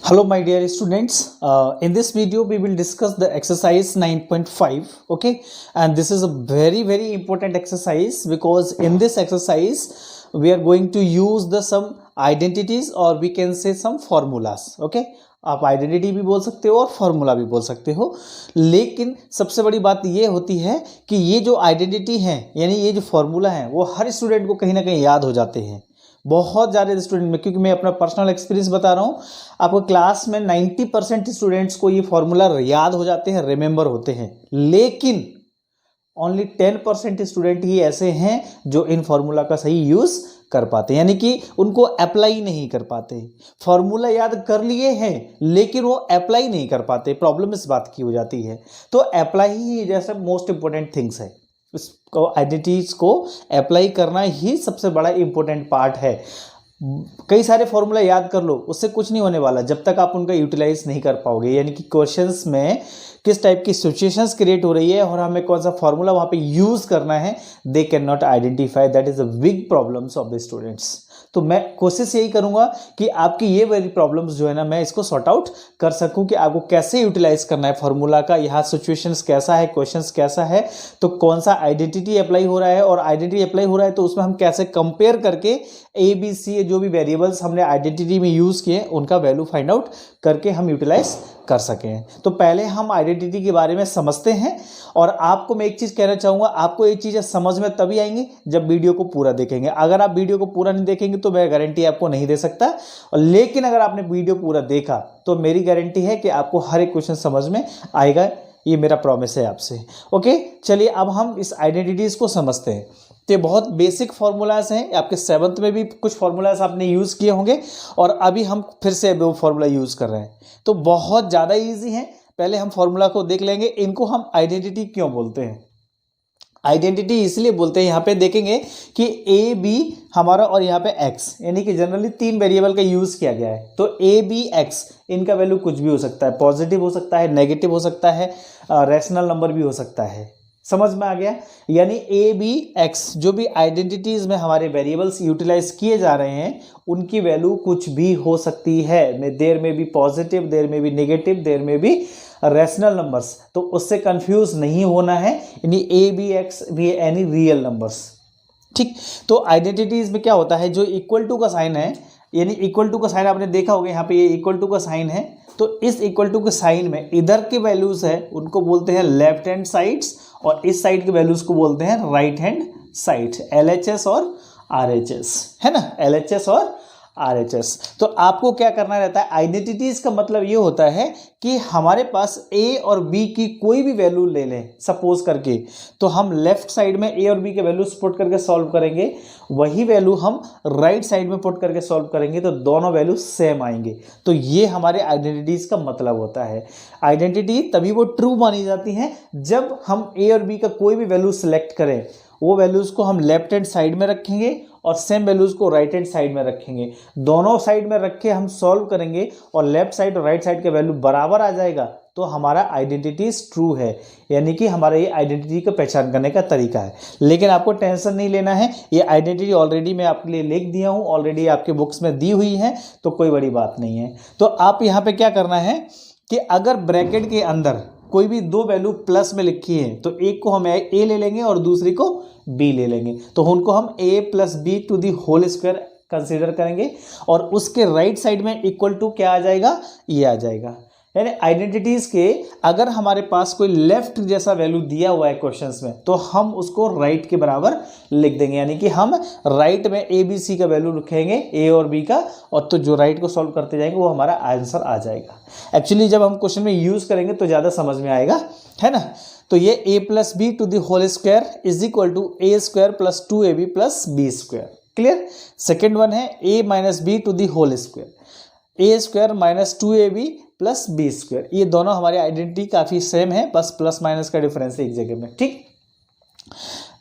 Hello my dear students, in this video we will discuss the exercise 9.5. Okay, and this is a very important exercise because in this exercise we are going to use the some identities or we can say some formulas. Okay, आप identity भी बोल सकते हो और formula भी बोल सकते हो, लेकिन सबसे बड़ी बात ये होती है कि ये जो आइडेंटिटी है यानी ये जो फॉर्मूला है वो हर स्टूडेंट को कहीं ना कहीं याद हो जाते हैं, बहुत ज़्यादा स्टूडेंट में, क्योंकि मैं अपना पर्सनल एक्सपीरियंस बता रहा हूँ आपको। क्लास में 90% स्टूडेंट्स को ये फॉर्मूला याद हो जाते हैं, रिमेंबर होते हैं, लेकिन ओनली 10% स्टूडेंट ही ऐसे हैं जो इन फॉर्मूला का सही यूज़ कर पाते हैं, यानी कि उनको अप्लाई नहीं कर पाते। फॉर्मूला याद कर लिए हैं लेकिन वो अप्लाई नहीं कर पाते, प्रॉब्लम इस बात की हो जाती है। तो अप्लाई ही जैसे मोस्ट इंपॉर्टेंट थिंग्स है, इसको आइडेंटिटीज को अप्लाई करना ही सबसे बड़ा इंपॉर्टेंट पार्ट है। कई सारे फॉर्मूला याद कर लो, उससे कुछ नहीं होने वाला जब तक आप उनका यूटिलाइज नहीं कर पाओगे, यानी कि क्वेश्चंस में किस टाइप की सिचुएशंस क्रिएट हो रही है और हमें कौन सा फॉर्मूला वहां पे यूज करना है, they can not identify. That is a big problems of the students. तो मैं कोशिश यही करूंगा कि आपकी ये वेरी प्रॉब्लम्स जो है ना, मैं इसको सॉर्ट आउट कर सकूं कि आपको कैसे यूटिलाइज करना है फॉर्मूला का, यहाँ सिचुएशंस कैसा है, क्वेश्चंस कैसा है, तो कौन सा आइडेंटिटी अप्लाई हो रहा है, और आइडेंटिटी अप्लाई हो रहा है तो उसमें हम कैसे कंपेयर करके ए बी सी जो भी वेरिएबल्स हमने आइडेंटिटी में यूज किए उनका वैल्यू फाइंड आउट करके हम यूटिलाइज कर सकें। तो पहले हम आइडेंटिटी के बारे में समझते हैं, और आपको मैं एक चीज कहना चाहूंगा, आपको ये चीजें समझ में तभी आएंगी जब वीडियो को पूरा देखेंगे। अगर आप वीडियो को पूरा नहीं देखेंगे तो मैं गारंटी आपको नहीं दे सकता, और लेकिन अगर आपने वीडियो पूरा देखा तो मेरी गारंटी है कि आपको हर एक क्वेश्चन समझ में आएगा, ये मेरा प्रॉमिस है आपसे। ओके, चलिए अब हम इस आइडेंटिटीज को समझते हैं। तो ये बहुत बेसिक फार्मूलाज हैं, आपके 7th में भी कुछ फार्मूलाज आपने यूज़ किए होंगे और अभी हम फिर से वो फार्मूला यूज़ कर रहे हैं, तो बहुत ज़्यादा इजी है। पहले हम फार्मूला को देख लेंगे, इनको हम आइडेंटिटी क्यों बोलते हैं। आइडेंटिटी इसलिए बोलते हैं, यहाँ पे देखेंगे कि ए बी हमारा और यहाँ पे एक्स, यानी कि जनरली 3 वेरिएबल का यूज किया गया है। तो ए बी एक्स इनका वैल्यू कुछ भी हो सकता है, पॉजिटिव हो सकता है, नेगेटिव हो सकता है, रैशनल नंबर भी हो सकता है। समझ में आ गया? यानी ए बी एक्स जो भी आइडेंटिटीज में हमारे वेरिएबल्स यूटिलाइज किए जा रहे हैं उनकी वैल्यू कुछ भी हो सकती है। देयर में भी पॉजिटिव, देयर में भी नेगेटिव, देयर में भी रैशनल नंबर्स, तो उससे कंफ्यूज नहीं होना है। यानी ए बी एक्स भी एनी रियल नंबर्स। ठीक, तो आइडेंटिटीज में क्या होता है, जो इक्वल टू का साइन है, यानी इक्वल टू का साइन आपने देखा होगा, यहाँ पे ये इक्वल टू का साइन है, तो इस इक्वल टू के साइन में इधर के वैल्यूज है उनको बोलते हैं लेफ्ट हैंड साइड्स, और इस साइड के वैल्यूज को बोलते हैं राइट हैंड साइड, LHS और RHS, है ना, LHS और RHS। तो आपको क्या करना रहता है, आइडेंटिटीज का मतलब ये होता है कि हमारे पास A और B की कोई भी वैल्यू ले लें सपोज करके, तो हम लेफ्ट साइड में A और B के वैल्यूज पुट करके सॉल्व करेंगे, वही वैल्यू हम राइट साइड में पुट करके सॉल्व करेंगे तो दोनों वैल्यू सेम आएंगे। तो ये हमारे आइडेंटिटीज का मतलब होता है। आइडेंटिटी तभी वो ट्रू मानी जाती है जब हम A और B का कोई भी वैल्यू सेलेक्ट करें, वो वैल्यूज को हम लेफ्ट हैंड साइड में रखेंगे और सेम वैल्यूज को राइट हैंड साइड में रखेंगे। दोनों साइड में रख के हम सॉल्व करेंगे और लेफ्ट साइड और राइट साइड के वैल्यू बराबर आ जाएगा तो हमारा आइडेंटिटी ट्रू है, यानी कि हमारा ये आइडेंटिटी का पहचान करने का तरीका है। लेकिन आपको टेंशन नहीं लेना है, ये आइडेंटिटी ऑलरेडी मैं आपके लिए लिख दिया हूँ, ऑलरेडी आपके बुक्स में दी हुई है, तो कोई बड़ी बात नहीं है। तो आप यहाँ पे क्या करना है कि अगर ब्रैकेट के अंदर कोई भी 2 वैल्यू प्लस में लिखी है तो एक को हम ए ले लेंगे और दूसरी को बी ले लेंगे, तो उनको हम a + b to the whole square consider करेंगे, और उसके राइट साइड में इक्वल टू क्या आ जाएगा, ये आ जाएगा। यानी आइडेंटिटीज के अगर हमारे पास कोई लेफ्ट जैसा वैल्यू दिया हुआ है क्वेश्चंस में तो हम उसको राइट के बराबर लिख देंगे, यानी कि हम राइट में ए बी सी का वैल्यू लिखेंगे ए और बी का, और तो जो राइट को सॉल्व करते जाएंगे वो हमारा आंसर आ जाएगा। एक्चुअली जब हम क्वेश्चन में यूज करेंगे तो ज़्यादा समझ में आएगा, है ना। तो ये a + b to the whole square is equal to a² + 2ab + b²। Clear? Second one है a - b to the whole square, a² - 2ab + b²। ये दोनों हमारी आइडेंटिटी काफ़ी सेम है, बस प्लस माइनस का डिफरेंस है एक जगह में। ठीक,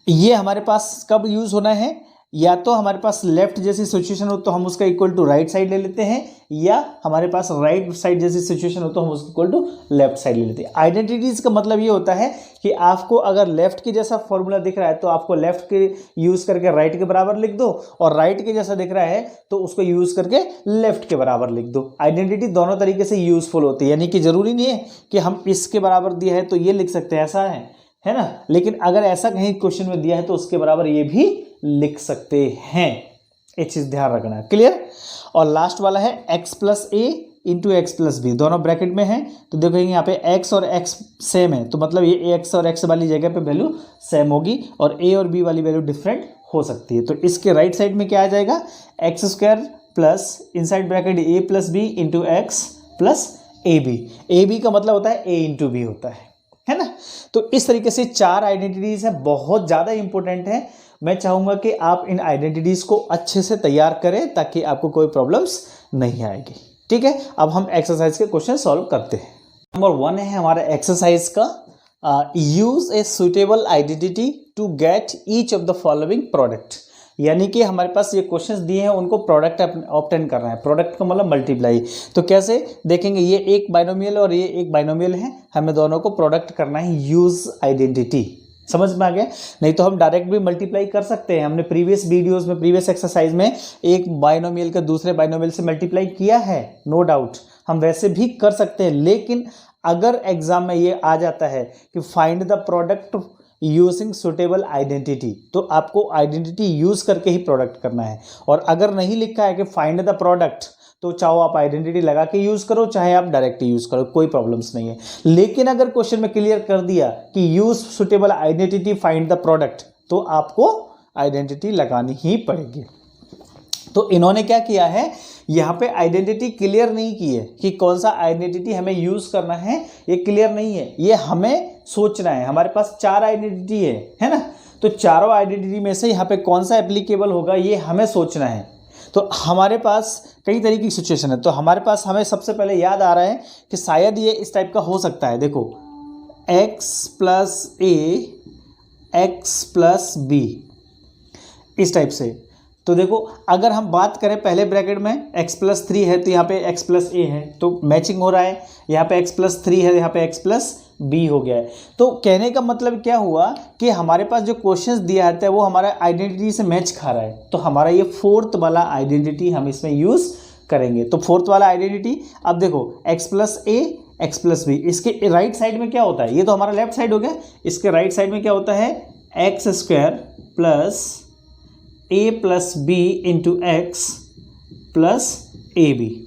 ये हमारे पास कब यूज होना है, या तो हमारे पास लेफ्ट जैसी सिचुएशन हो तो हम उसका इक्वल टू राइट साइड ले लेते हैं, या हमारे पास राइट साइड जैसी सिचुएशन हो तो हम उसको इक्वल टू लेफ्ट साइड ले लेते हैं। आइडेंटिटीज का मतलब ये होता है कि आपको अगर लेफ्ट के जैसा फॉर्मूला दिख रहा है तो आपको लेफ्ट के यूज करके राइट के बराबर लिख दो, और राइट के जैसा दिख रहा है तो उसको यूज करके लेफ्ट के बराबर लिख दो। आइडेंटिटी दोनों तरीके से यूजफुल होती है, यानी कि जरूरी नहीं है कि हम इसके बराबर दिया है तो ये लिख सकते हैं, ऐसा है ना। लेकिन अगर ऐसा कहीं क्वेश्चन में दिया है तो उसके बराबर ये भी लिख सकते हैं, एक चीज ध्यान रखना। क्लियर। और लास्ट वाला है x प्लस ए इंटू एक्स प्लस बी, दोनों ब्रैकेट में है तो देखो यहाँ पे x और x सेम है, तो मतलब ये x और x वाली जगह पे वैल्यू सेम होगी और a और b वाली वैल्यू डिफरेंट हो सकती है। तो इसके राइट साइड में क्या आ जाएगा, x square plus inside bracket a plus b into x plus a b का मतलब होता है a इंटू बी होता है ना। तो इस तरीके से 4 आइडेंटिटीज है, बहुत ज़्यादा इंपॉर्टेंट है। मैं चाहूँगा कि आप इन आइडेंटिटीज को अच्छे से तैयार करें ताकि आपको कोई प्रॉब्लम्स नहीं आएगी। ठीक है, अब हम एक्सरसाइज के क्वेश्चन सॉल्व करते हैं। नंबर 1 है हमारा एक्सरसाइज का, use a suitable identity to get each of the following product. यानी कि हमारे पास ये क्वेश्चंस दिए हैं, उनको प्रोडक्ट ऑब्टेन करना है। प्रोडक्ट का मतलब मल्टीप्लाई। तो कैसे देखेंगे, ये एक बाइनोमियल और ये एक बाइनोमियल है, हमें दोनों को प्रोडक्ट करना है। यूज आइडेंटिटी, समझ में आ गया। नहीं तो हम डायरेक्ट भी मल्टीप्लाई कर सकते हैं। हमने प्रीवियस वीडियोस में, प्रीवियस एक्सरसाइज में एक बाइनोमियल का दूसरे बाइनोमियल से मल्टीप्लाई किया है, नो डाउट, हम वैसे भी कर सकते हैं। लेकिन अगर एग्जाम में ये आ जाता है कि find the product using suitable identity, तो आपको आइडेंटिटी यूज करके ही प्रोडक्ट करना है। और अगर नहीं लिखा है कि फाइंड द प्रोडक्ट, तो चाहो आप आइडेंटिटी लगा के यूज करो, चाहे आप डायरेक्ट यूज करो, कोई प्रॉब्लम्स नहीं है। लेकिन अगर क्वेश्चन में क्लियर कर दिया कि use suitable identity find the product, तो आपको आइडेंटिटी लगानी ही पड़ेगी। तो इन्होंने क्या किया है, यहाँ पे आइडेंटिटी क्लियर नहीं की है कि कौन सा आइडेंटिटी हमें यूज करना है, ये क्लियर नहीं है, ये हमें सोचना है। हमारे पास 4 आइडेंटिटी है ना, तो चारों आइडेंटिटी में से यहाँ पे कौन सा एप्लीकेबल होगा ये हमें सोचना है। तो हमारे पास कई तरीके की सिचुएशन है, तो हमारे पास हमें सबसे पहले याद आ रहा है कि शायद ये इस टाइप का हो सकता है। देखो x प्लस ए एक्स प्लस बी, इस टाइप से। तो देखो अगर हम बात करें पहले ब्रैकेट में x प्लस 3 है तो यहाँ पे x प्लस ए है, तो मैचिंग हो रहा है। यहाँ पे x प्लस 3 है, यहाँ पे x प्लस बी हो गया है। तो कहने का मतलब क्या हुआ कि हमारे पास जो क्वेश्चंस दिया जाता है वो हमारा आइडेंटिटी से मैच खा रहा है। तो हमारा ये 4th वाला आइडेंटिटी हम इसमें यूज़ करेंगे। तो 4th वाला आइडेंटिटी, अब देखो x प्लस ए एक्स प्लस बी, इसके राइट साइड में क्या होता है, ये तो हमारा लेफ्ट साइड हो गया। इसके राइट साइड में क्या होता है, x square plus a plus b into x plus a b,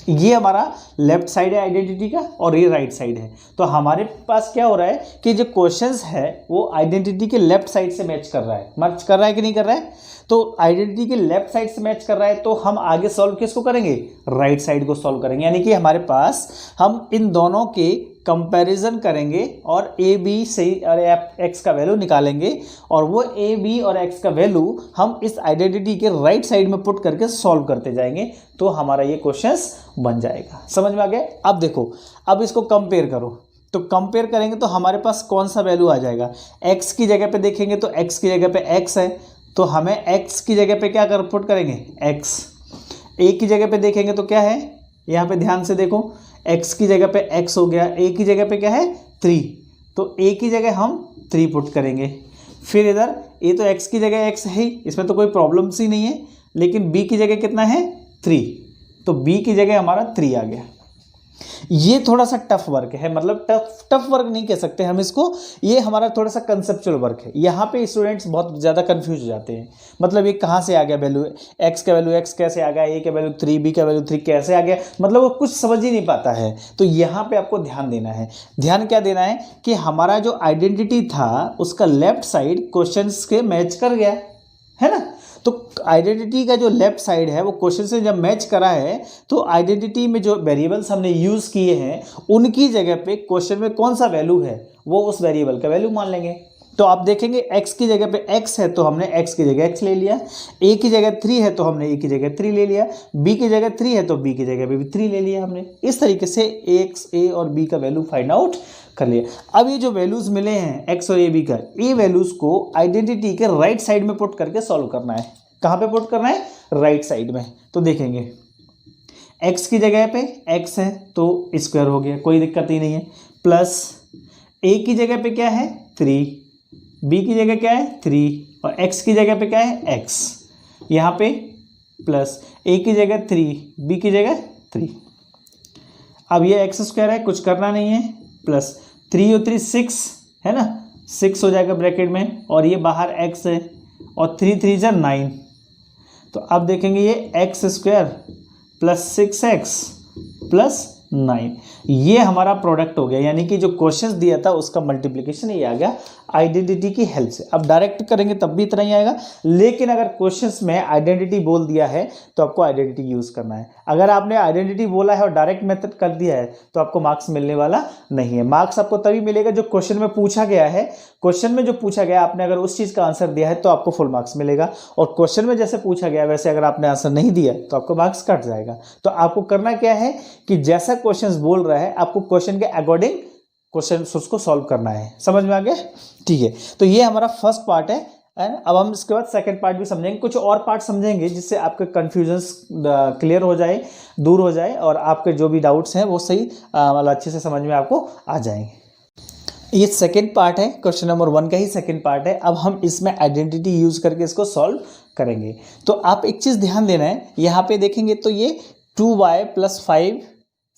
ये हमारा लेफ्ट साइड है आइडेंटिटी का और ये राइट साइड है। तो हमारे पास क्या हो रहा है कि जो क्वेश्चंस है वो आइडेंटिटी के लेफ्ट साइड से मैच कर रहा है। मैच कर रहा है कि नहीं कर रहा है, तो आइडेंटिटी के लेफ्ट साइड से मैच कर रहा है, तो हम आगे सॉल्व किसको करेंगे, राइट साइड को सॉल्व करेंगे। यानी कि हमारे पास हम इन दोनों के कंपैरिजन करेंगे और ए बी से और एक्स का वैल्यू निकालेंगे, और वो ए बी और एक्स का वैल्यू हम इस आइडेंटिटी के राइट साइड में पुट करके सॉल्व करते जाएंगे, तो हमारा ये क्वेश्चंस बन जाएगा। समझ में आ गया। अब देखो, अब इसको कंपेयर करो, तो कंपेयर करेंगे तो हमारे पास कौन सा वैल्यू आ जाएगा। एक्स की जगह पे देखेंगे तो एक्स की जगह पे एक्स है, तो हमें एक्स की जगह पे क्या कर पुट करेंगे, एक्स। ए की जगह पे देखेंगे तो क्या है, यहाँ पे ध्यान से देखो, x की जगह पे x हो गया, a की जगह पे क्या है 3, तो a की जगह हम 3 पुट करेंगे। फिर इधर a तो x की जगह x है, इसमें तो कोई प्रॉब्लम्स ही नहीं है, लेकिन b की जगह कितना है 3, तो b की जगह हमारा 3 आ गया। ये थोड़ा सा टफ वर्क है, मतलब टफ वर्क नहीं कह सकते हम इसको, ये हमारा थोड़ा सा कंसेप्चुअल वर्क है। यहाँ पे स्टूडेंट्स बहुत ज़्यादा कंफ्यूज हो जाते हैं, मतलब ये कहाँ से आ गया वैल्यू, x का वैल्यू x कैसे आ गया, a का वैल्यू 3, b का वैल्यू 3 कैसे आ गया, मतलब वो कुछ समझ ही नहीं पाता है। तो यहाँ पे आपको ध्यान देना है। ध्यान क्या देना है कि हमारा जो आइडेंटिटी था उसका लेफ्ट साइड क्वेश्चन के मैच कर गया है ना। तो आइडेंटिटी का जो लेफ्ट साइड है वो क्वेश्चन से जब मैच करा है, तो आइडेंटिटी में जो वेरिएबल्स हमने यूज़ किए हैं उनकी जगह पे क्वेश्चन में कौन सा वैल्यू है वो उस वेरिएबल का वैल्यू मान लेंगे। तो आप देखेंगे x की जगह पे x है तो हमने x की जगह x ले लिया, a की जगह 3 है तो हमने a की जगह 3 ले लिया, b की जगह 3 है तो b की जगह पे भी 3 ले लिया हमने। इस तरीके से x, a और b का वैल्यू फाइंड आउट कर लिया। अब ये जो वैल्यूज़ मिले हैं x और a b का, ये वैल्यूज़ को आइडेंटिटी के राइट साइड में पुट करके सॉल्व करना है। कहाँ पे पुट करना है, राइट साइड में। तो देखेंगे x की जगह पे x है तो स्क्वायर हो गया, कोई दिक्कत ही नहीं है, प्लस a की जगह पे क्या है 3, b की जगह क्या है 3 और x की जगह पे क्या है x, यहाँ पे प्लस a की जगह 3, b की जगह 3। अब ये एक्स स्क्वायर है, कुछ करना नहीं है, प्लस 3 और 3 6 है ना, 6 हो जाएगा ब्रैकेट में, और ये बाहर x है और 3 3 जा 9। तो अब देखेंगे ये x square plus 6x plus 9, ये हमारा प्रोडक्ट हो गया, यानी कि जो क्वेश्चंस दिया था उसका मल्टीप्लिकेशन ये आ गया आइडेंटिटी की हेल्प से। अब डायरेक्ट करेंगे तब भी इतना ही आएगा, लेकिन अगर क्वेश्चंस में आइडेंटिटी बोल दिया है तो आपको आइडेंटिटी यूज करना है। अगर आपने आइडेंटिटी बोला है और डायरेक्ट मेथड कर दिया है तो आपको मार्क्स मिलने वाला नहीं है। मार्क्स आपको तभी मिलेगा जो क्वेश्चन में पूछा गया है, क्वेश्चन में जो पूछा गया आपने अगर उस चीज का आंसर दिया है तो आपको फुल मार्क्स मिलेगा, और क्वेश्चन में जैसे पूछा गया वैसे अगर आपने आंसर नहीं दिया तो आपको मार्क्स कट जाएगा। तो आपको करना क्या है कि जैसा क्वेश्चन बोल रहा है आपको क्वेश्चन के अकॉर्डिंग क्वेश्चन उसको सॉल्व करना है। समझ में आ गया? ठीक है, तो ये हमारा फर्स्ट पार्ट है। अब हम इसके बाद सेकंड पार्ट भी समझेंगे, कुछ और पार्ट समझेंगे जिससे आपके कंफ्यूजन्स क्लियर हो जाए, दूर हो जाए, और आपके जो भी डाउट्स हैं वो सही मतलब अच्छे से समझ में आपको आ जाएंगे। ये सेकंड पार्ट है, क्वेश्चन नंबर 1 का ही सेकंड पार्ट है। अब हम इसमें आइडेंटिटी यूज करके इसको सॉल्व करेंगे। तो आप एक चीज़ ध्यान देना है, यहाँ पे देखेंगे तो ये 2y + 5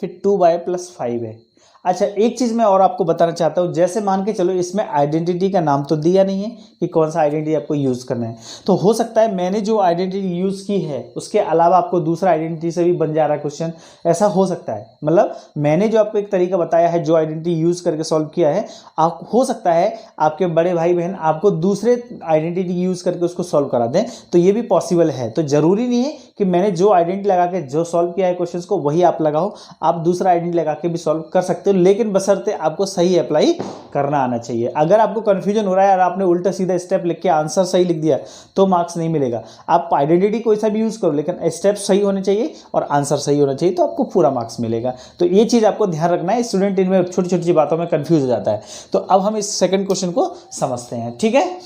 फिर 2y + 5 है। अच्छा, एक चीज़ मैं और आपको बताना चाहता हूँ, जैसे मान के चलो इसमें आइडेंटिटी का नाम तो दिया नहीं है कि कौन सा आइडेंटिटी आपको यूज़ करना है, तो हो सकता है मैंने जो आइडेंटिटी यूज़ की है उसके अलावा आपको दूसरा आइडेंटिटी से भी बन जा रहा है क्वेश्चन, ऐसा हो सकता है। मतलब मैंने जो आपको एक तरीका बताया है, जो आइडेंटिटी यूज़ करके सॉल्व किया है, आप हो सकता है आपके बड़े भाई बहन आपको दूसरे आइडेंटिटी यूज़ करके उसको सॉल्व करा दें, तो ये भी पॉसिबल है। तो ज़रूरी नहीं है कि मैंने जो आइडेंटिटी लगा के जो सॉल्व किया है क्वेश्चन को वही आप लगाओ, आप दूसरा आइडेंटिटी लगा के भी सॉल्व कर सकते हो, लेकिन बशर्ते आपको सही अप्लाई करना आना चाहिए। अगर आपको कंफ्यूजन हो रहा है और आपने उल्टा सीधा स्टेप लिख के आंसर सही लिख दिया तो मार्क्स नहीं मिलेगा। आप आइडेंटिटी कोई सा भी यूज करो, लेकिन स्टेप सही होने चाहिए और आंसर सही होना चाहिए, तो आपको पूरा मार्क्स मिलेगा। तो ये चीज आपको ध्यान रखना है, स्टूडेंट इनमें छोटी छोटी बातों में कंफ्यूज हो जाता है। तो अब हम इस सेकंड क्वेश्चन को समझते हैं, ठीक है।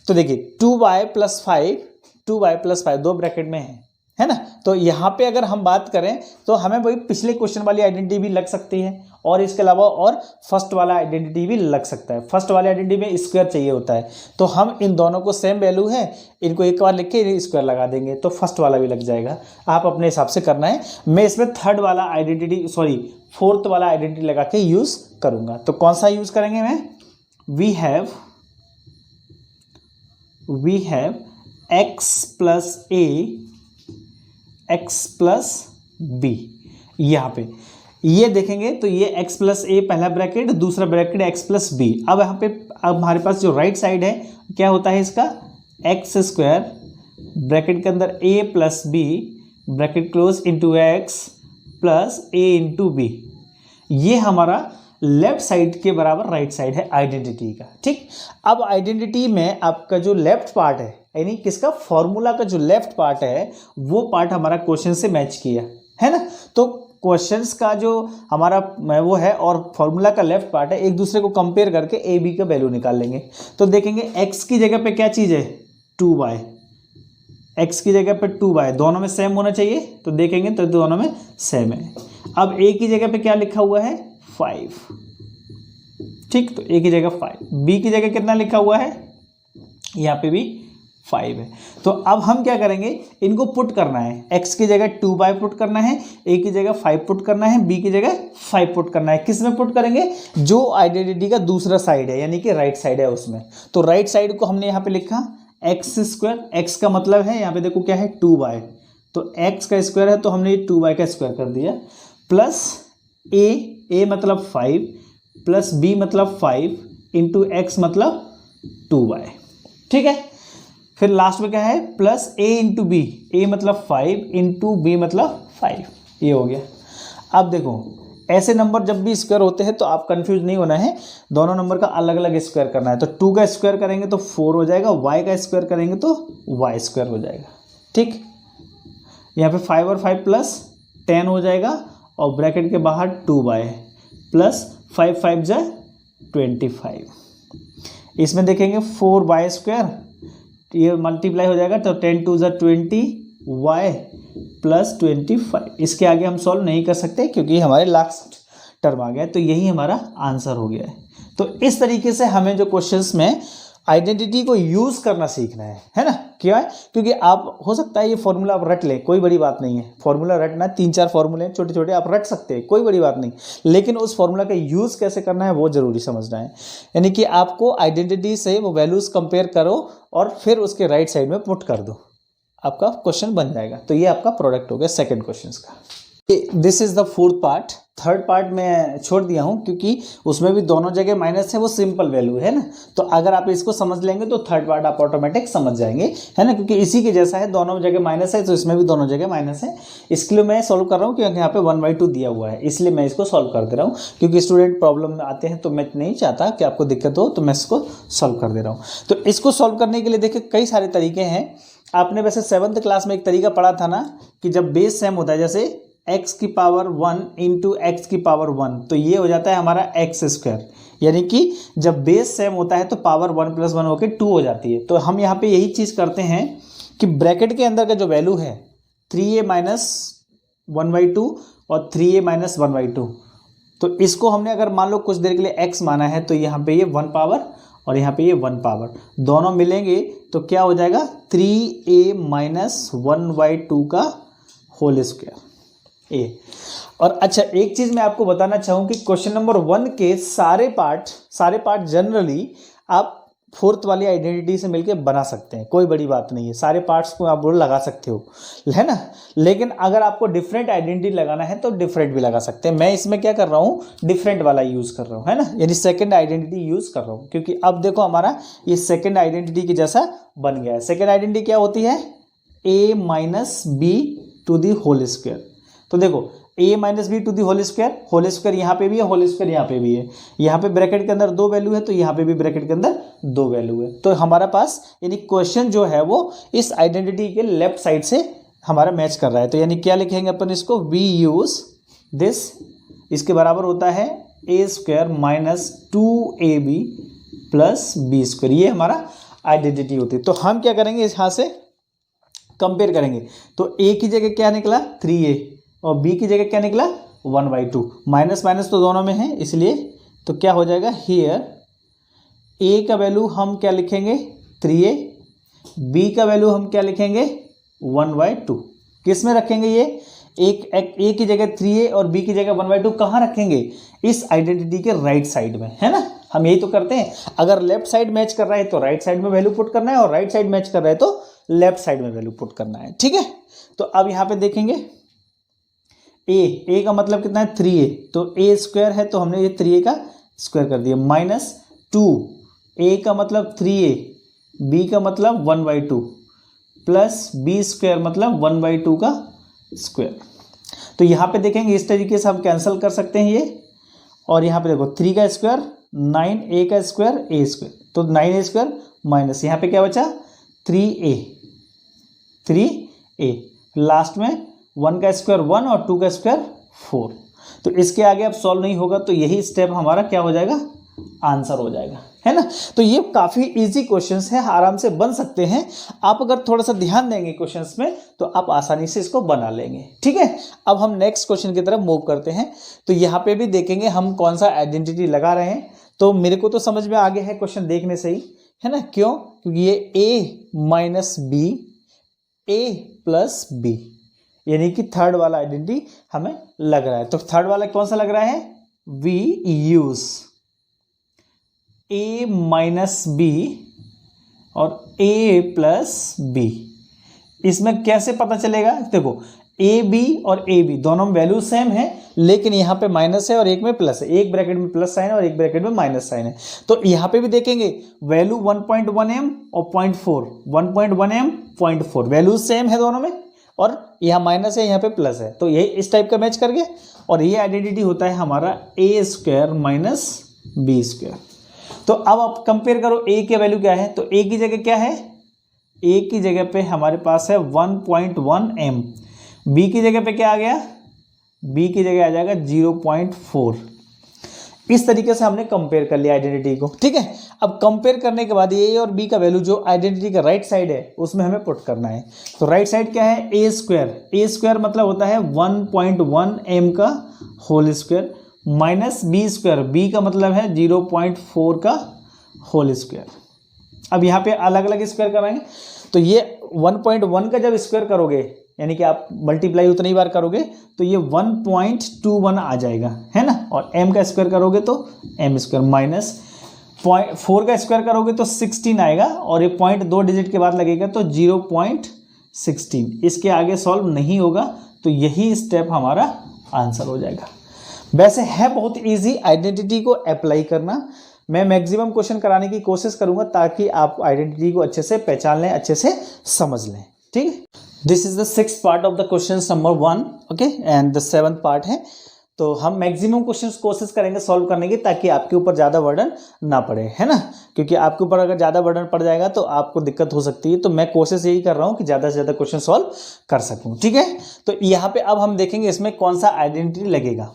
तो देखिए 2y + 5, 2y + 5 दो ब्रैकेट में है ना। तो यहाँ पे अगर हम बात करें तो हमें वही पिछले क्वेश्चन वाली आइडेंटिटी भी लग सकती है, और इसके अलावा और फर्स्ट वाला आइडेंटिटी भी लग सकता है। फर्स्ट वाले आइडेंटिटी में स्क्वायर चाहिए होता है, तो हम इन दोनों को सेम वैल्यू है, इनको एक बार लिख के स्क्वायर लगा देंगे तो फर्स्ट वाला भी लग जाएगा। आप अपने हिसाब से करना है। मैं इसमें फोर्थ वाला आइडेंटिटी लगा के यूज करूंगा। तो कौन सा यूज करेंगे मैं, वी हैव x + b। यहाँ पे ये देखेंगे तो ये x + a पहला ब्रैकेट, दूसरा ब्रैकेट x + b। अब यहाँ पे अब हमारे पास जो राइट साइड है क्या होता है इसका, x² ब्रैकेट के अंदर a + b bracket close into x + a into b। ये हमारा लेफ्ट साइड के बराबर राइट साइड है आइडेंटिटी का, ठीक। अब आइडेंटिटी में आपका जो लेफ्ट पार्ट है, यानी किसका, फॉर्मूला का जो लेफ्ट पार्ट है वो पार्ट हमारा क्वेश्चन से मैच किया है ना। तो क्वेश्चंस का जो हमारा वो है और फॉर्मूला का लेफ्ट पार्ट है, एक दूसरे को कंपेयर करके ए बी का वैल्यू निकाल लेंगे। तो देखेंगे x की जगह पे क्या चीज़ है, 2y, x की जगह पे 2y, दोनों में सेम होना चाहिए। तो देखेंगे तो दोनों में सेम है। अब a की जगह पे क्या लिखा हुआ है, 5, ठीक। तो a की जगह 5, b की जगह कितना लिखा हुआ है, यहाँ पे भी 5 है। तो अब हम क्या करेंगे, इनको पुट करना है। x की जगह 2y पुट करना है, a की जगह 5 पुट करना है, b की जगह 5 पुट करना है। किस में पुट करेंगे, जो आइडेंटिटी का दूसरा साइड है, यानी कि राइट साइड है उसमें। तो राइट साइड को हमने यहाँ पे लिखा x², x का मतलब है यहाँ पे देखो क्या है 2y, तो x का स्क्वायर है तो हमने ये 2y का स्क्वायर कर दिया, प्लस a मतलब 5 प्लस b मतलब 5 इंटू x मतलब 2y, ठीक है। फिर लास्ट में क्या है, plus a into b, a मतलब 5 इंटू बी मतलब 5, ये हो गया। अब देखो ऐसे नंबर जब भी स्क्वायर होते हैं तो आप कंफ्यूज नहीं होना है, दोनों नंबर का अलग अलग स्क्वायर करना है। तो 2 का स्क्वायर करेंगे तो 4 हो जाएगा, y का स्क्वायर करेंगे तो y² हो जाएगा, ठीक। यहाँ पे 5 और 5 प्लस 10 हो जाएगा, और ब्रैकेट के बाहर 2y प्लस 5 5 जा 25। इसमें देखेंगे 4y² ये मल्टीप्लाई हो जाएगा, तो 10 टू ज़ा 20 y प्लस 25। इसके आगे हम सॉल्व नहीं कर सकते क्योंकि हमारे लास्ट टर्म आ गया, तो यही हमारा आंसर हो गया है। तो इस तरीके से हमें जो क्वेश्चंस में आइडेंटिटी को यूज़ करना सीखना है ना। क्या है, क्योंकि आप हो सकता है ये फॉर्मूला आप रट लें, कोई बड़ी बात नहीं है, फॉर्मूला रटना 3-4 फॉर्मूले छोटे छोटे आप रट सकते हैं, कोई बड़ी बात नहीं, लेकिन उस फॉर्मूला का यूज़ कैसे करना है वो जरूरी समझना है। यानी कि आपको आइडेंटिटी से वो वैल्यूज़ कंपेयर करो और फिर उसके राइट साइड में पुट कर दो, आपका क्वेश्चन बन जाएगा। तो ये आपका प्रोडक्ट हो गया सेकेंड क्वेश्चन का। This is the fourth part. Third part में छोड़ दिया हूँ क्योंकि उसमें भी दोनों जगह माइनस है, वो सिंपल वैल्यू है ना। तो अगर आप इसको समझ लेंगे तो थर्ड पार्ट आप ऑटोमेटिक समझ जाएंगे, है ना, क्योंकि इसी के जैसा है, दोनों जगह माइनस है तो इसमें भी दोनों जगह माइनस है। इसके लिए मैं सॉल्व कर रहा हूँ क्योंकि यहाँ पे 1/2 दिया हुआ है, इसलिए मैं इसको सॉल्व कर दे रहा हूँ। क्योंकि स्टूडेंट प्रॉब्लम में आते हैं तो मैं नहीं चाहता कि आपको दिक्कत हो, तो मैं इसको सॉल्व कर दे रहा हूँ। तो इसको सॉल्व करने के लिए देखिए कई सारे तरीके हैं। आपने वैसे 7th क्लास में एक तरीका पढ़ा था ना कि जब बेस सेम होता है, जैसे x की पावर 1 इंटू एक्स की पावर 1, तो ये हो जाता है हमारा एक्स स्क्वायर। यानी कि जब बेस सेम होता है तो पावर 1 + 1 होकर 2 हो जाती है। तो हम यहाँ पे यही चीज़ करते हैं कि ब्रैकेट के अंदर का जो वैल्यू है 3a माइनस 1/2 और 3a माइनस 1/2, तो इसको हमने अगर मान लो कुछ देर के लिए x माना है, तो यहाँ पे ये 1 पावर और यहाँ पे ये 1 पावर, दोनों मिलेंगे तो क्या हो जाएगा 3a माइनस 1/2 का होल स्क्वायर ए। और अच्छा एक चीज़ मैं आपको बताना चाहूँ कि क्वेश्चन नंबर 1 के सारे पार्ट जनरली आप फोर्थ वाली आइडेंटिटी से मिलके बना सकते हैं, कोई बड़ी बात नहीं है, सारे पार्ट्स को आप बोल लगा सकते हो, है ना। लेकिन अगर आपको डिफरेंट आइडेंटिटी लगाना है तो डिफरेंट भी लगा सकते हैं। मैं इसमें क्या कर रहा हूँ, डिफरेंट वाला यूज़ कर रहा हूँ, है ना, यानी सेकंड आइडेंटिटी यूज़ कर रहा हूँ। क्योंकि अब देखो हमारा ये सेकंड आइडेंटिटी के जैसा बन गया है। सेकंड आइडेंटिटी क्या होती है, a minus b to the whole square. तो देखो a minus b to the whole square यहाँ पे भी है, होल स्क्वायर यहाँ पे भी है। यहाँ पे ब्रैकेट के अंदर 2 वैल्यू है तो यहाँ पे भी ब्रैकेट के अंदर 2 वैल्यू है। तो हमारा पास यानी क्वेश्चन जो है वो इस आइडेंटिटी के लेफ्ट साइड से हमारा मैच कर रहा है। तो यानी क्या लिखेंगे अपन इसको, वी यूज दिस, इसके बराबर होता है a square minus 2ab plus b square, ये हमारा आइडेंटिटी होती है। तो हम क्या करेंगे, यहाँ से कंपेयर करेंगे। तो a की जगह क्या निकला 3a और b की जगह क्या निकला 1/2, माइनस माइनस तो दोनों में है इसलिए, तो क्या हो जाएगा हियर a का वैल्यू हम क्या लिखेंगे 3a, b का वैल्यू हम क्या लिखेंगे 1/2। किस में रखेंगे ये, एक a की जगह 3a और b की जगह 1/2 कहाँ रखेंगे, इस आइडेंटिटी के राइट साइड में, है ना। हम यही तो करते हैं, अगर लेफ्ट साइड मैच कर रहा है तो राइट साइड में वैल्यू पुट करना है और राइट साइड मैच कर रहा है तो लेफ्ट साइड में वैल्यू पुट करना है, ठीक है। तो अब यहाँ पे देखेंगे a का मतलब कितना है 3a, तो a स्क्वायर है तो हमने ये 3a का स्क्वायर कर दिया, माइनस 2a का मतलब 3a, b का मतलब 1/2 प्लस b स्क्वायर मतलब 1/2 का स्क्वायर। तो यहाँ पे देखेंगे इस तरीके से हम कैंसिल कर सकते हैं ये, और यहाँ पे देखो 3 का स्क्वायर 9a का स्क्वायर a स्क्वायर, तो 9a स्क्वायर माइनस यहाँ पे क्या बचा 3a, लास्ट में 1 का स्क्वायर 1 और 2 का स्क्वायर 4। तो इसके आगे अब सॉल्व नहीं होगा, तो यही स्टेप हमारा क्या हो जाएगा, आंसर हो जाएगा, है ना। तो ये काफ़ी इजी क्वेश्चंस है, आराम से बन सकते हैं। आप अगर थोड़ा सा ध्यान देंगे क्वेश्चंस में तो आप आसानी से इसको बना लेंगे, ठीक है। अब हम नेक्स्ट क्वेश्चन की तरफ मूव करते हैं। तो यहाँ पे भी देखेंगे हम कौन सा आइडेंटिटी लगा रहे हैं। तो मेरे को तो समझ में आ गया है क्वेश्चन देखने से ही, है ना। क्यों, क्योंकि ये a minus b a plus b, यानी कि थर्ड वाला आइडेंटिटी हमें लग रहा है। तो थर्ड वाला कौन सा लग रहा है, we use a minus b और a प्लस बी। इसमें कैसे पता चलेगा, देखो ए बी और ए बी दोनों में वैल्यू सेम है, लेकिन यहाँ पे माइनस है और एक में प्लस है, एक ब्रैकेट में प्लस साइन है और एक ब्रैकेट में माइनस साइन है। तो यहाँ पे भी देखेंगे वैल्यू 1.1 m और 0.4, 1.1 m 0.4 वैल्यू सेम है दोनों में, और यहाँ माइनस है यहाँ पे प्लस है, तो यही इस टाइप का मैच कर गया। और ये आइडेंटिटी होता है हमारा a square minus b square. तो अब आप कंपेयर करो a की वैल्यू क्या है, तो a की जगह क्या है, a की जगह पे हमारे पास है 1.1 m, b की जगह पे क्या आ गया, b की जगह आ जाएगा 0.4। इस तरीके से हमने कंपेयर कर लिया आइडेंटिटी को, ठीक है। अब कंपेयर करने के बाद ए और बी का वैल्यू जो आइडेंटिटी का राइट साइड है उसमें हमें पुट करना है। तो राइट साइड क्या है, ए स्क्वायर मतलब होता है 1.1 m का whole square minus b square, b का मतलब है 0.4 का होल स्क्वायर। अब यहाँ पे अलग अलग स्क्वायर कराएंगे, तो ये 1.1 का जब स्क्वायर करोगे यानी कि आप मल्टीप्लाई उतनी बार करोगे तो ये 1.21 आ जाएगा, है ना। और m का स्क्वायर करोगे तो m स्क्वायर माइनस 0.4 का स्क्वायर करोगे तो 16 आएगा, और ये 0.2 डिजिट के बाद लगेगा तो 0.16। इसके आगे सॉल्व नहीं होगा, तो यही स्टेप हमारा आंसर हो जाएगा। वैसे है बहुत इजी आइडेंटिटी को अप्लाई करना। मैं मैक्सिमम क्वेश्चन कराने की कोशिश करूंगा ताकि आप आइडेंटिटी को अच्छे से पहचान लें, अच्छे से समझ लें, ठीक है। This is the 6th part of the question number 1, okay, and the 7th part है। तो हम मैक्सिमम क्वेश्चंस कोशिश करेंगे सॉल्व करने की, ताकि आपके ऊपर ज़्यादा बर्डन ना पड़े, है ना। क्योंकि आपके ऊपर अगर ज़्यादा बर्डन पड़ जाएगा तो आपको दिक्कत हो सकती है। तो मैं कोशिश यही कर रहा हूँ कि ज़्यादा से ज़्यादा क्वेश्चन सॉल्व कर सकूँ, ठीक है। तो यहाँ पे अब हम देखेंगे इसमें कौन सा आइडेंटिटी लगेगा।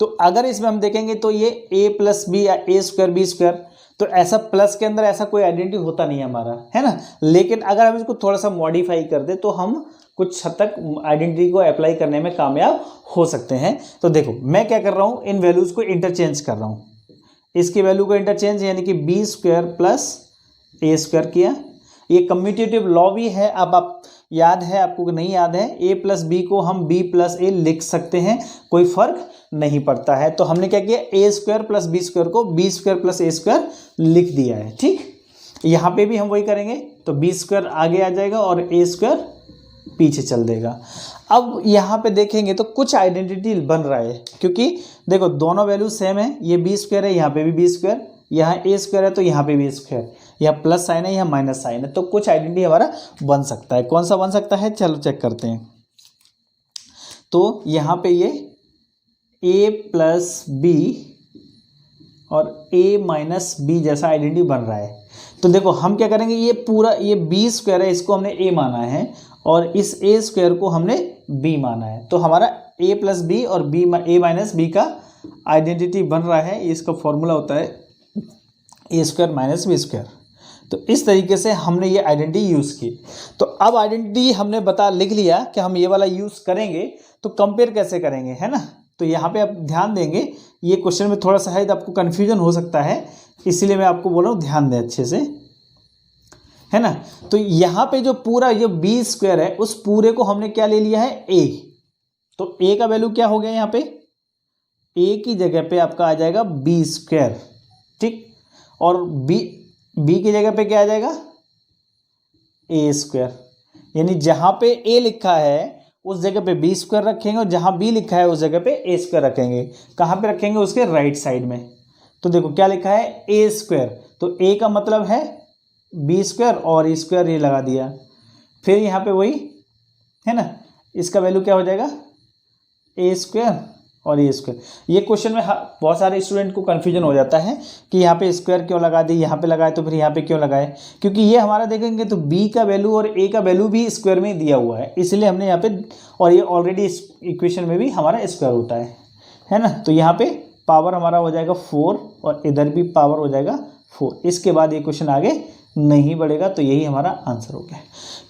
तो अगर इसमें हम देखेंगे तो ये a प्लस बी या ए स्क्वायर बी स्क्वायर, तो ऐसा प्लस के अंदर ऐसा कोई आइडेंटिटी होता नहीं है हमारा, है ना। लेकिन अगर हम इसको थोड़ा सा मॉडिफाई कर दे तो हम कुछ हद तक आइडेंटिटी को अप्लाई करने में कामयाब हो सकते हैं। तो देखो मैं क्या कर रहा हूँ, इन वैल्यूज़ को इंटरचेंज कर रहा हूँ। इसकी वैल्यू को इंटरचेंज यानी कि बी स्क्वायर प्लस ए स्क्वायर किया। ये कम्यूटेटिव लॉ भी है, अब आप याद है आपको कि नहीं याद है, ए प्लस बी को हम बी प्लस ए लिख सकते हैं, कोई फर्क नहीं पड़ता है। तो हमने क्या किया, ए स्क्वायर प्लस बी स्क्वायर को बी स्क्वायर प्लस ए स्क्वायर लिख दिया है, ठीक। यहाँ पे भी हम वही करेंगे, तो बी स्क्वायर आगे आ जाएगा और ए स्क्वायर पीछे चल देगा। अब यहाँ पे देखेंगे तो कुछ आइडेंटिटी बन रहा है, क्योंकि देखो दोनों वैल्यू सेम है, ये बी स्क्वायर है, यहाँ पे भी बी स्क्वायर, यहाँ ए स्क्वायर है तो यहाँ पे भी स्क्वायर, यहाँ प्लस साइन है यहाँ माइनस साइन है, तो कुछ आइडेंटिटी हमारा बन सकता है। कौन सा बन सकता है, चलो चेक करते हैं। तो यहाँ पे ये a प्लस बी और a माइनस बी जैसा आइडेंटिटी बन रहा है। तो देखो हम क्या करेंगे, ये पूरा ये बी स्क्वायर है, इसको हमने a माना है, और इस a स्क्वायर को हमने b माना है। तो हमारा a प्लस बी और a माइनस बी का आइडेंटिटी बन रहा है। इसका फॉर्मूला होता है a square minus b square. तो इस तरीके से हमने ये आइडेंटिटी यूज़ की। तो अब आइडेंटिटी हमने लिख लिया कि हम ये वाला यूज़ करेंगे, तो कंपेयर कैसे करेंगे, है ना। तो यहाँ पे आप ध्यान देंगे, ये क्वेश्चन में थोड़ा सा शायद आपको कन्फ्यूजन हो सकता है, इसीलिए मैं आपको बोल रहा हूँ ध्यान दें अच्छे से, है ना। तो यहाँ पे जो पूरा ये बी स्क्वायर है उस पूरे को हमने क्या ले लिया है, a। तो a का वैल्यू क्या हो गया, यहाँ पे a की जगह पे आपका आ जाएगा बी स्क्वायर, ठीक। और b की जगह पे क्या आ जाएगा, a स्क्वायर। यानी जहाँ पे a लिखा है उस जगह पे बी स्क्वायर रखेंगे, और जहाँ बी लिखा है उस जगह पे ए स्क्वायर रखेंगे। कहाँ पे रखेंगे, उसके राइट साइड में। तो देखो क्या लिखा है, ए स्क्वायर, तो ए का मतलब है बी स्क्वायर और ए स्क्वायर ये लगा दिया। फिर यहाँ पे वही है ना, इसका वैल्यू क्या हो जाएगा, ए स्क्वायर और ए स्क्वायर। ये क्वेश्चन में बहुत सारे स्टूडेंट को कन्फ्यूजन हो जाता है कि यहाँ पे स्क्वायर क्यों लगा दी, यहाँ पे लगाए तो फिर यहाँ पे क्यों लगाए, क्योंकि ये हमारा देखेंगे तो b का वैल्यू और a का वैल्यू भी स्क्वायर में दिया हुआ है, इसलिए हमने यहाँ पे, और ये ऑलरेडी इस इक्वेशन में भी हमारा स्क्वायर होता है ना। तो यहाँ पे पावर हमारा हो जाएगा 4 और इधर भी पावर हो जाएगा 4। इसके बाद ये क्वेश्चन आगे नहीं बढ़ेगा, तो यही हमारा आंसर हो गया।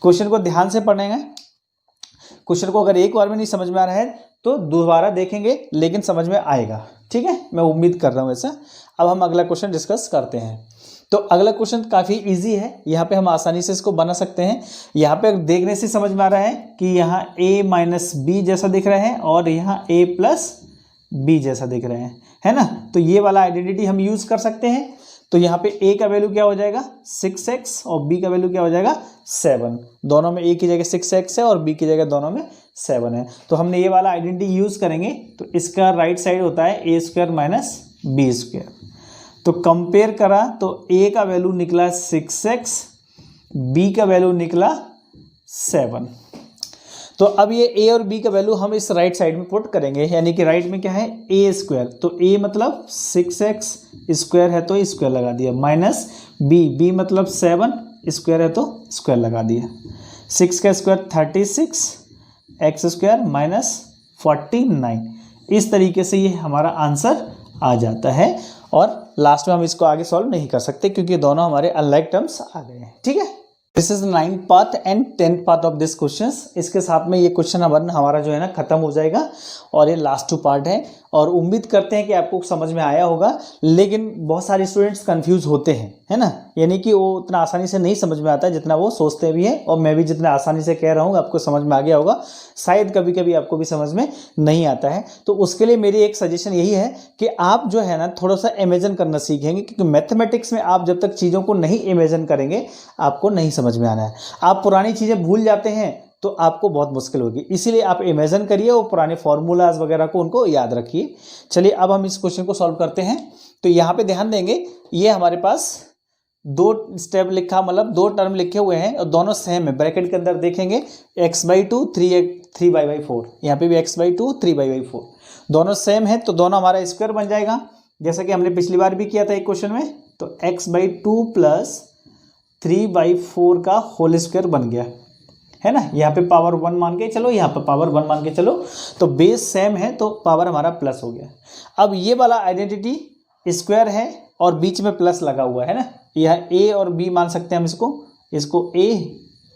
क्वेश्चन को ध्यान से पढ़ेंगे। क्वेश्चन को अगर एक बार में नहीं समझ में आ रहा है तो दोबारा देखेंगे, लेकिन समझ में आएगा, ठीक है, मैं उम्मीद कर रहा हूँ ऐसा। अब हम अगला क्वेश्चन डिस्कस करते हैं। तो अगला क्वेश्चन काफ़ी इजी है, यहाँ पे हम आसानी से इसको बना सकते हैं। यहाँ पे देखने से समझ में आ रहा है कि यहाँ a माइनस बी जैसा दिख रहा है और यहाँ a प्लस बी जैसा दिख रहे हैं, है ना। तो ये वाला आइडेंटिटी हम यूज़ कर सकते हैं। तो यहाँ पे a का वैल्यू क्या हो जाएगा 6x और b का वैल्यू क्या हो जाएगा 7। दोनों में a की जगह 6x है और b की जगह दोनों में 7 है। तो हमने ये वाला आइडेंटिटी यूज़ करेंगे, तो इसका राइट साइड होता है a square minus b square. तो कंपेयर करा तो a का वैल्यू निकला 6x, b का वैल्यू निकला 7। तो अब ये a और b का वैल्यू हम इस राइट साइड में पुट करेंगे, यानी कि राइट में क्या है a स्क्वायर, तो a मतलब 6x स्क्वायर है तो स्क्वायर लगा दिया, माइनस b मतलब 7 स्क्वायर है तो स्क्वायर लगा दिया। 6 का स्क्वायर 36, x स्क्वायर माइनस 49। इस तरीके से ये हमारा आंसर आ जाता है। और लास्ट में हम इसको आगे सॉल्व नहीं कर सकते क्योंकि दोनों हमारे अनलाइक टर्म्स आ गए हैं। ठीक है, this is 9th part and 10th part of this questions. इसके साथ में ये क्वेश्चन नंबर हमारा जो है ना खत्म हो जाएगा और ये लास्ट 2 पार्ट है। और उम्मीद करते हैं कि आपको समझ में आया होगा, लेकिन बहुत सारे स्टूडेंट्स कंफ्यूज होते हैं, है ना, यानी कि वो उतना आसानी से नहीं समझ में आता है जितना वो सोचते भी हैं। और मैं भी जितना आसानी से कह रहा हूँ आपको समझ में आ गया होगा, शायद कभी कभी आपको भी समझ में नहीं आता है। तो उसके लिए मेरी एक सजेशन यही है कि आप जो है ना थोड़ा सा इमेजिन करना सीखेंगे, क्योंकि मैथमेटिक्स में आप जब तक चीज़ों को नहीं इमेजिन करेंगे आपको नहीं समझ में आना है। आप पुरानी चीज़ें भूल जाते हैं तो आपको बहुत मुश्किल होगी, इसीलिए आप इमेजिन करिए और पुराने फॉर्मूलाज वगैरह को उनको याद रखिए। चलिए अब हम इस क्वेश्चन को सॉल्व करते हैं। तो यहाँ पे ध्यान देंगे, ये हमारे पास 2 स्टेप लिखा, मतलब 2 टर्म लिखे हुए हैं और दोनों सेम है। ब्रैकेट के अंदर देखेंगे x/2 3/4, यहाँ पे भी x/2 3/4, दोनों सेम है तो दोनों हमारा स्क्वायर बन जाएगा, जैसा कि हमने पिछली बार भी किया था एक क्वेश्चन में। तो x/2 प्लस 3/4 का होल स्क्वायर बन गया, है ना। यहाँ पे पावर 1 मान के चलो, यहाँ पे पावर 1 मान के चलो, तो बेस सेम है तो पावर हमारा प्लस हो गया। अब ये वाला आइडेंटिटी स्क्वायर है और बीच में प्लस लगा हुआ है ना, यह a और b मान सकते हैं हम इसको a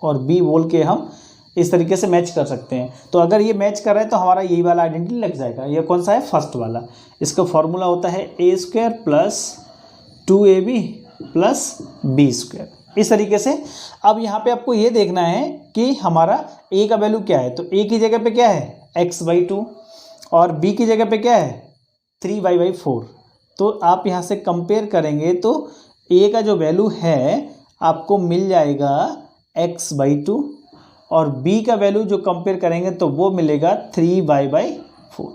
और b बोल के हम इस तरीके से मैच कर सकते हैं। तो अगर ये मैच कर रहा है तो हमारा यही वाला आइडेंटिटी लग जाएगा। ये कौन सा है? फर्स्ट वाला। इसका फॉर्मूला होता है a² plus 2ab plus b²। इस तरीके से अब यहाँ पे आपको ये देखना है कि हमारा a का वैल्यू क्या है। तो a की जगह पे क्या है? x/2 और b की जगह पे क्या है? 3/4। तो आप यहाँ से कंपेयर करेंगे तो a का जो वैल्यू है आपको मिल जाएगा x/2 और b का वैल्यू जो कंपेयर करेंगे तो वो मिलेगा 3/4।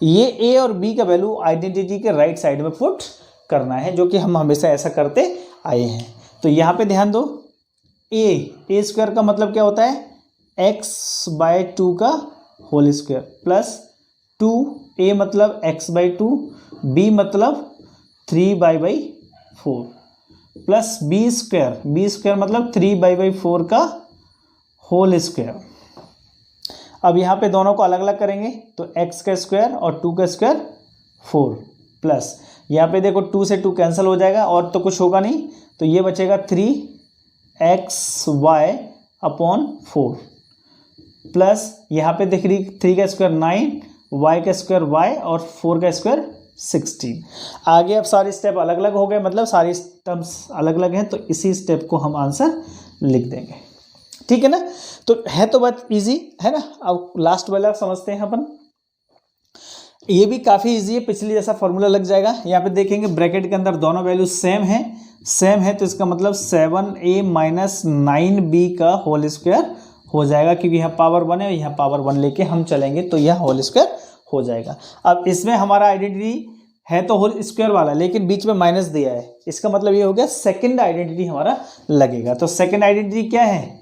ये a और b का वैल्यू आइडेंटिटी के राइट साइड में पुट करना है, जो कि हम हमेशा ऐसा करते आए हैं। तो यहाँ पे ध्यान दो, a² का मतलब क्या होता है? x/2 का होल स्क्वायर प्लस 2a मतलब x/2, b मतलब 3/4 प्लस b² मतलब 3/4 का होल स्क्वायर। अब यहाँ पे दोनों को अलग अलग करेंगे तो x का स्क्वायर और 2 का स्क्वायर 4 प्लस यहाँ पे देखो 2 से 2 कैंसिल हो जाएगा और तो कुछ होगा नहीं, तो ये बचेगा 3xy/4 प्लस यहाँ पे देख रही 3 का स्क्वायर 9, y का स्क्वायर y और 4 का स्क्वायर 16। आगे अब सारे स्टेप अलग अलग हो गए, मतलब सारी टर्म्स अलग अलग हैं, तो इसी स्टेप को हम आंसर लिख देंगे। ठीक है ना। तो है तो बहुत इजी है ना। अब लास्ट वाला समझते हैं अपन, ये भी काफ़ी इजी है, पिछली जैसा फॉर्मूला लग जाएगा। यहाँ पे देखेंगे ब्रैकेट के अंदर दोनों वैल्यू सेम है तो इसका मतलब 7a माइनस 9b का होल स्क्वायर हो जाएगा, क्योंकि यहाँ पावर 1 है, यहाँ पावर 1 लेके हम चलेंगे तो यह होल स्क्वायर हो जाएगा। अब इसमें हमारा आइडेंटिटी है तो होल स्क्वायर वाला, लेकिन बीच में माइनस दिया है, इसका मतलब ये हो गया सेकेंड आइडेंटिटी हमारा लगेगा। तो सेकेंड आइडेंटिटी क्या है?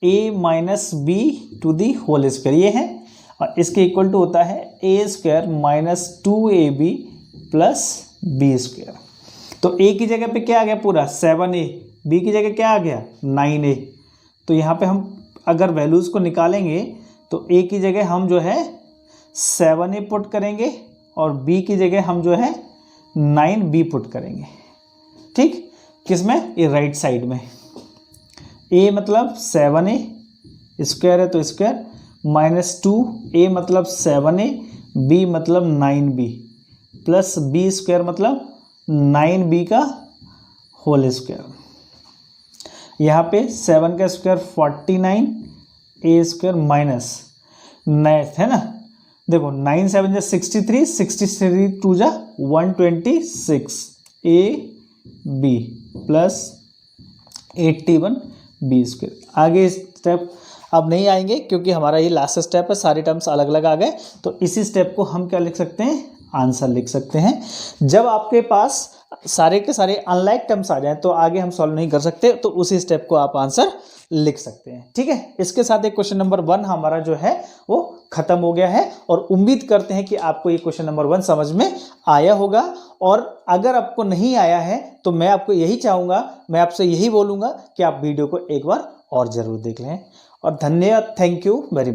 a minus b to the whole square, ये है, और इसके इक्वल टू होता है a² minus 2ab plus b²। तो a की जगह पे क्या आ गया? पूरा 7a, b की जगह क्या आ गया? 9a। तो यहाँ पे हम अगर वैल्यूज़ को निकालेंगे तो a की जगह हम जो है 7a पुट करेंगे और b की जगह हम जो है 9b पुट करेंगे। ठीक, किसमें? ये राइट साइड में। a मतलब 7a, स्क्वायर है तो स्क्वायर, माइनस 2a मतलब 7a, b मतलब 9b प्लस b² मतलब 9b का होल स्क्वायर। यहाँ पे 7 का स्क्वायर 49, a² माइनस 9 है ना। देखो 9 7 जा 63, 63 2 जा 126 ab प्लस 81 b²। आगे स्टेप अब नहीं आएंगे क्योंकि हमारा ये लास्ट स्टेप है, सारे टर्म्स अलग अलग आ गए। तो इसी स्टेप को हम क्या लिख सकते हैं? आंसर लिख सकते हैं। जब आपके पास सारे के सारे अनलाइक टर्म्स आ जाएं तो आगे हम सॉल्व नहीं कर सकते, तो उसी स्टेप को आप आंसर लिख सकते हैं। ठीक है, इसके साथ एक क्वेश्चन नंबर 1 हमारा जो है वो खत्म हो गया है और उम्मीद करते हैं कि आपको ये क्वेश्चन नंबर 1 समझ में आया होगा। और अगर आपको नहीं आया है तो मैं आपको यही चाहूँगा, मैं आपसे यही बोलूँगा कि आप वीडियो को एक बार और ज़रूर देख लें। और धन्यवाद, थैंक यू वेरी मच।